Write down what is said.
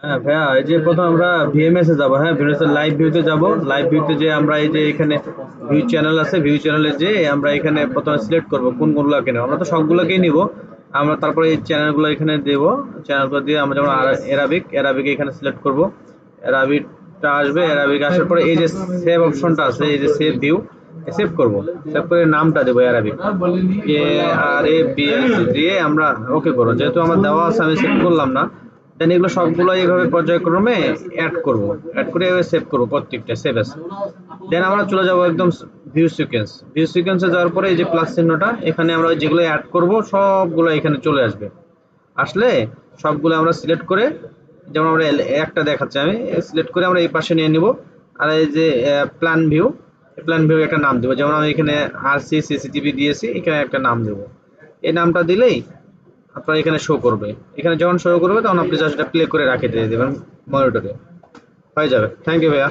হ্যাঁ ভাইয়া, এই যে প্রথম আমরা ভিএমএস এ যাবো। হ্যাঁ, ভিএমএস এর লাইভ ভিউতে যাব। লাইভ ভিউতে যে আমরা এই যে এখানে ভিউ চ্যানেল আছে, ভিউ চ্যানেলে যে আমরা এখানে প্রথমে সিলেক্ট করব কোন কোনগুলোকে নেব। আমরা তো সবগুলোকেই নিব। আমরা তারপরে এই চ্যানেলগুলো এখানে দেব। চ্যানেলগুলো দিয়ে আমরা যেমন অ্যারাবিক, অ্যারাবিক এখানে সিলেক্ট করব। অ্যারাবিকটা আসবে। অ্যারাবিক আসার পরে এই যে সেভ অপশনটা আছে, এই যে সেভ ভিউ, সেভ করব। সেভ করে নামটা দেবো অ্যারাবিক, ARABIC দিয়ে আমরা ওকে করব। যেহেতু আমার দেওয়া আছে আমি সেভ করলাম না। দেন এগুলো সবগুলো এইভাবে পর্যায়ক্রমে অ্যাড করব। অ্যাড করে এভাবে সেভ করব প্রত্যেকটা, সেভ এস। দেন আমরা চলে যাব একদম ভিউ সিকোয়েন্স। ভিউ সিকোয়েন্সে যাওয়ার পরে এই যে প্লাস চিহ্নটা, এখানে আমরা যেগুলো অ্যাড করব সবগুলো এখানে চলে আসবে। আসলে সবগুলো আমরা সিলেক্ট করে, যেমন আমরা একটা দেখাচ্ছি আমি, সিলেক্ট করে আমরা এই পাশে নিয়ে নিব। আর এই যে প্ল্যান ভিউ, প্ল্যান ভিউ একটা নাম দেবো। যেমন আমি এখানে আরসি সিসিটিভি দিয়েছি, এখানে একটা নাম দেবো। এই নামটা দিলেই আপনার এখানে শো করবে। এখানে যখন শো করবে তখন আপনি জাস্ট এটা প্লে করে রাখে দিয়ে দেবেন মনিটরে, হয়ে যাবে। থ্যাংক ইউ ভাইয়া।